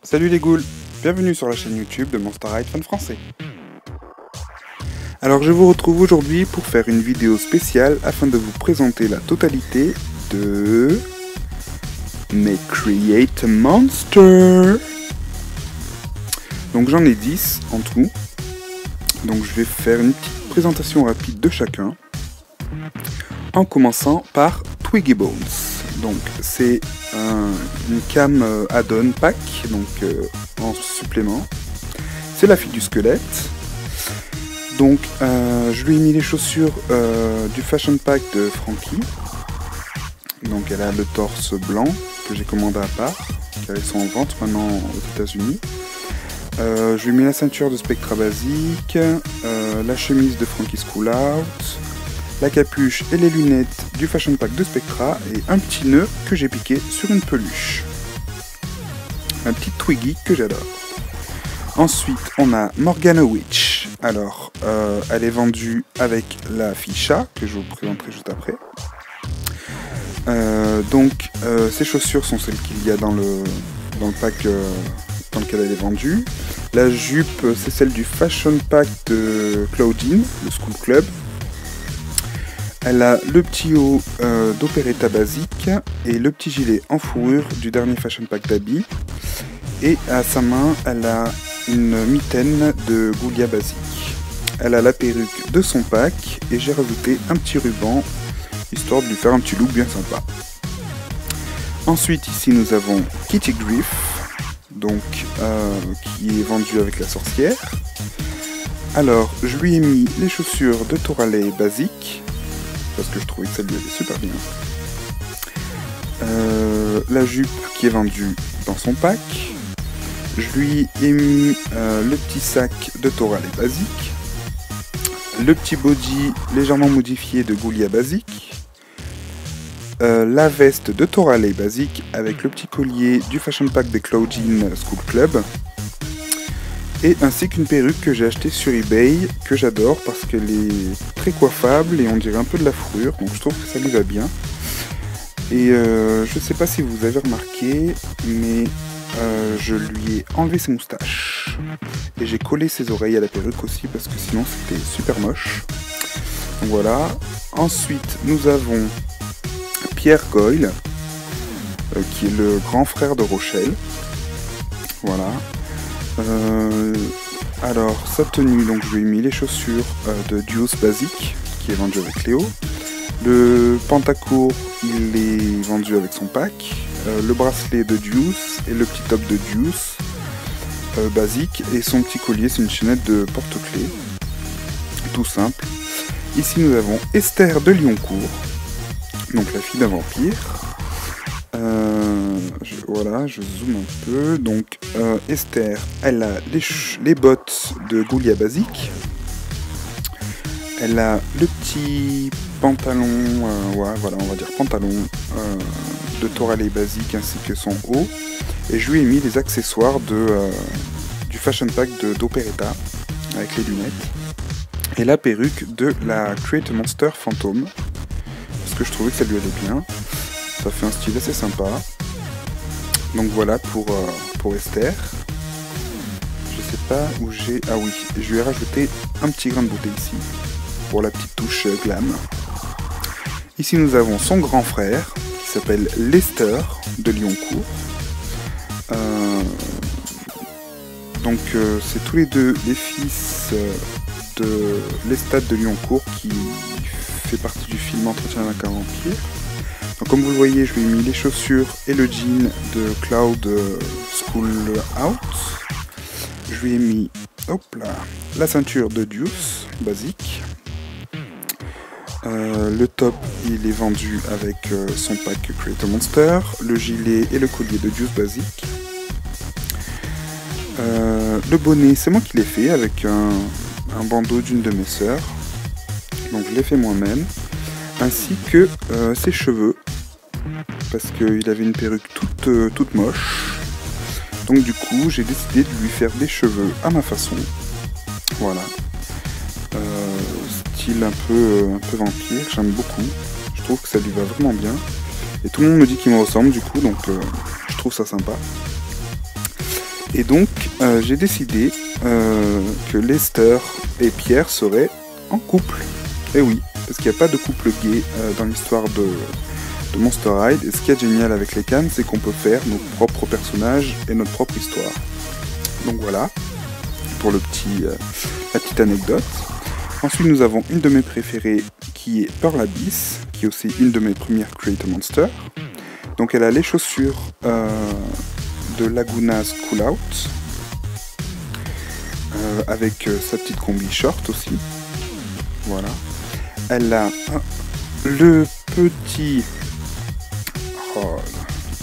Salut les ghouls, bienvenue sur la chaîne YouTube de Monster Ride Fan Français. Alors je vous retrouve aujourd'hui pour faire une vidéo spéciale afin de vous présenter la totalité de mes Create a Monster. Donc j'en ai 10 en tout, donc je vais faire une petite présentation rapide de chacun, en commençant par Twiggy Bones. Donc c'est une cam add-on pack, donc en supplément. C'est la fille du squelette. Donc je lui ai mis les chaussures du fashion pack de Frankie. Donc elle a le torse blanc que j'ai commandé à part, car ils sont en vente maintenant aux États-Unis. Je lui ai mis la ceinture de Spectra basique, la chemise de Frankie School Out, la capuche et les lunettes du fashion pack de Spectra et un petit nœud que j'ai piqué sur une peluche. Un petit Twiggy que j'adore. Ensuite, on a Morgana Witch. Alors, elle est vendue avec la fille chat que je vous présenterai juste après. Donc, ces chaussures sont celles qu'il y a dans le pack dans lequel elle est vendue. La jupe, c'est celle du fashion pack de Claudine, le School Club. Elle a le petit haut d'Operetta basique et le petit gilet en fourrure du dernier fashion pack d'Abby. Et à sa main, elle a une mitaine de Ghoulia basique. Elle a la perruque de son pack et j'ai rajouté un petit ruban histoire de lui faire un petit look bien sympa. Ensuite ici nous avons Kitty Griff, donc qui est vendue avec la sorcière. Alors je lui ai mis les chaussures de Toralei basique, parce que je trouvais que ça lui allait super bien. La jupe qui est vendue dans son pack. Je lui ai mis le petit sac de Toralei basique. Le petit body légèrement modifié de Ghoulia basique. La veste de Toralei basique avec le petit collier du fashion pack des Claudine School Club. Et ainsi qu'une perruque que j'ai achetée sur eBay, que j'adore parce qu'elle est très coiffable et on dirait un peu de la fourrure, donc je trouve que ça lui va bien. Et je sais pas si vous avez remarqué, mais je lui ai enlevé ses moustaches. Et j'ai collé ses oreilles à la perruque aussi parce que sinon c'était super moche. Donc voilà. Ensuite nous avons Pierre Goyle, qui est le grand frère de Rochelle. Voilà. Alors sa tenue, donc je lui ai mis les chaussures de Deuce basique qui est vendu avec Léo. Le pantacourt il est vendu avec son pack. Le bracelet de Deuce et le petit top de Deuce basique. Et son petit collier c'est une chaînette de porte-clés. Tout simple. Ici nous avons Esther de Lyoncourt, donc la fille d'un vampire. Voilà, je zoome un peu. Donc Esther, elle a les bottes de Ghoulia basique. Elle a le petit pantalon, ouais, voilà, on va dire pantalon de Toralei basique ainsi que son haut. Et je lui ai mis les accessoires du fashion pack d'Operetta avec les lunettes. Et la perruque de la Create a Monster fantôme parce que je trouvais que ça lui allait bien. Ça fait un style assez sympa. Donc voilà pour Esther. Je sais pas où j'ai... Ah oui, je lui ai rajouté un petit grain de beauté ici, pour la petite touche glam. Ici nous avons son grand frère, qui s'appelle Lester de Lyoncourt. Donc c'est tous les deux les fils de Lestat de Lyoncourt, qui fait partie du film Entretien avec un vampire. Donc comme vous le voyez, je lui ai mis les chaussures et le jean de Cloud School Out. Je lui ai mis, hop là, la ceinture de Deuce basique. Le top, il est vendu avec son pack Create a Monster. Le gilet et le collier de Deuce basique. Le bonnet, c'est moi qui l'ai fait avec un bandeau d'une de mes sœurs. Donc je l'ai fait moi-même. Ainsi que ses cheveux, parce qu'il avait une perruque toute moche. Donc du coup j'ai décidé de lui faire des cheveux à ma façon. Voilà. Style un peu vampire, j'aime beaucoup. Je trouve que ça lui va vraiment bien. Et tout le monde me dit qu'il me ressemble du coup, donc je trouve ça sympa. Et donc j'ai décidé que Lester et Pierre seraient en couple. Et oui, parce qu'il n'y a pas de couple gay dans l'histoire de Monster Ride. Et ce qui est génial avec les cannes, c'est qu'on peut faire nos propres personnages et notre propre histoire. Donc voilà, pour la petite anecdote. Ensuite, nous avons une de mes préférées qui est Pearl Abyss, qui est aussi une de mes premières Create a Monster. Donc elle a les chaussures de Laguna School Out, avec sa petite combi short aussi. Voilà. Elle a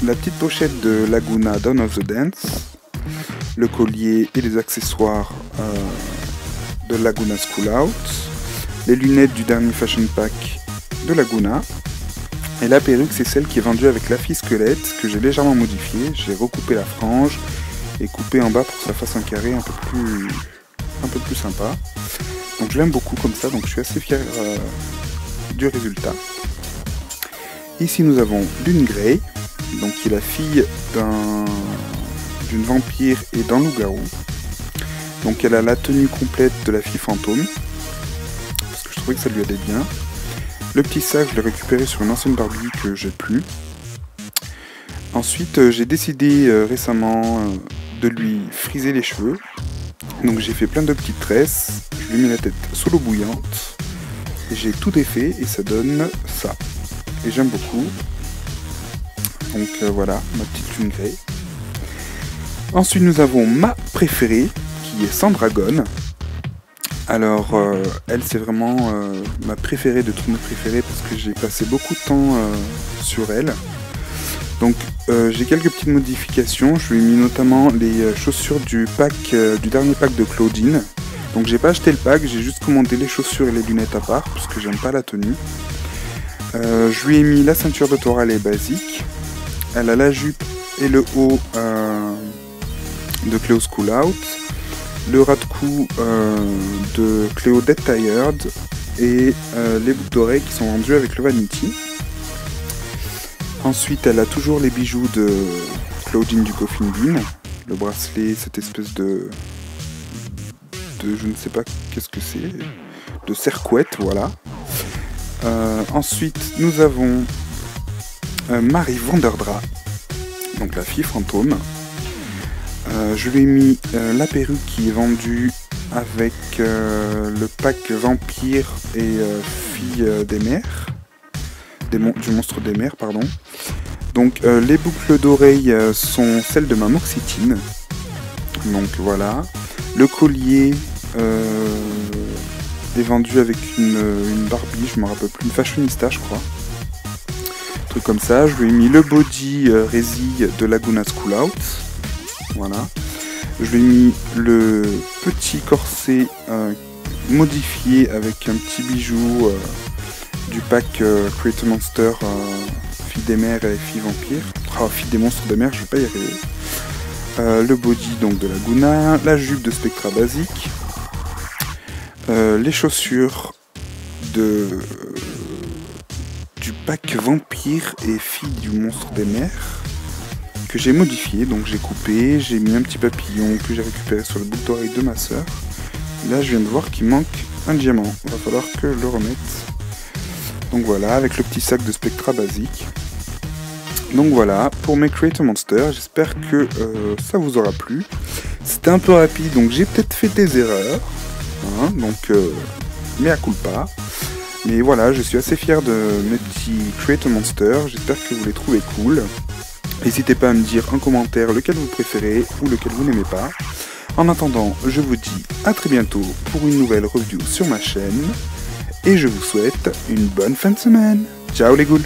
la petite pochette de Laguna Dawn of the Dance, le collier et les accessoires de Laguna School Out, les lunettes du dernier Fashion Pack de Laguna, et la perruque c'est celle qui est vendue avec la fille squelette que j'ai légèrement modifiée. J'ai recoupé la frange et coupé en bas pour que ça fasse un carré un peu plus sympa. Donc je l'aime beaucoup comme ça, donc je suis assez fier du résultat. Ici nous avons Lune Grey, donc qui est la fille d'une vampire et d'un loup-garou. Donc elle a la tenue complète de la fille fantôme, parce que je trouvais que ça lui allait bien. Le petit sac, je l'ai récupéré sur une ancienne Barbie que j'ai plus. Ensuite, j'ai décidé récemment de lui friser les cheveux. Donc j'ai fait plein de petites tresses, je lui ai mis la tête sous l'eau bouillante. J'ai tout défait et ça donne ça. Et j'aime beaucoup. Donc voilà, ma petite Lune Grey. Ensuite, nous avons ma préférée, qui est Sandragon. Alors, elle, c'est vraiment ma préférée de toutes mes préférées parce que j'ai passé beaucoup de temps sur elle. Donc, j'ai quelques petites modifications. Je lui ai mis notamment les chaussures du dernier pack de Claudine. Donc, j'ai pas acheté le pack, j'ai juste commandé les chaussures et les lunettes à part parce que j'aime pas la tenue. Je lui ai mis la ceinture de Torale basique. Elle a la jupe et le haut de Cleo School Out. Le ras de cou de Cleo Dead Tired et les boucles d'oreilles qui sont vendues avec le Vanity. Ensuite, elle a toujours les bijoux de Claudine du Coffin Bean, le bracelet, cette espèce de je ne sais pas qu'est-ce que c'est, de cercouette, voilà. Ensuite, nous avons Marie Vanderdra, donc la fille fantôme. Je lui ai mis la perruque qui est vendue avec le pack vampire et fille des mers, du monstre des mers, pardon. Donc les boucles d'oreilles sont celles de Mamoxitine. Donc voilà. Le collier est vendu avec une Barbie, je me rappelle plus, une fashionista je crois. Truc comme ça. Je lui ai mis le body résille de Laguna School Out. Voilà. Je lui ai mis le petit corset modifié avec un petit bijou du pack Create a Monster fille des mers et fille vampire. Fille des monstres des mers, je vais pas y arriver. Le body donc de Laguna, la jupe de Spectra basique, les chaussures du pack vampire et fille du monstre des mers que j'ai modifié, donc j'ai coupé, j'ai mis un petit papillon que j'ai récupéré sur le boucle d'oreille de ma soeur. Là je viens de voir qu'il manque un diamant, il va falloir que je le remette. Donc voilà, avec le petit sac de Spectra basique. Donc voilà, pour mes Create a Monster, j'espère que ça vous aura plu. C'était un peu rapide, donc j'ai peut-être fait des erreurs, hein, donc mea culpa. Mais voilà, je suis assez fier de mes petits Create a Monster, j'espère que vous les trouvez cool. N'hésitez pas à me dire en commentaire lequel vous préférez ou lequel vous n'aimez pas. En attendant, je vous dis à très bientôt pour une nouvelle review sur ma chaîne. Et je vous souhaite une bonne fin de semaine. Ciao les ghouls!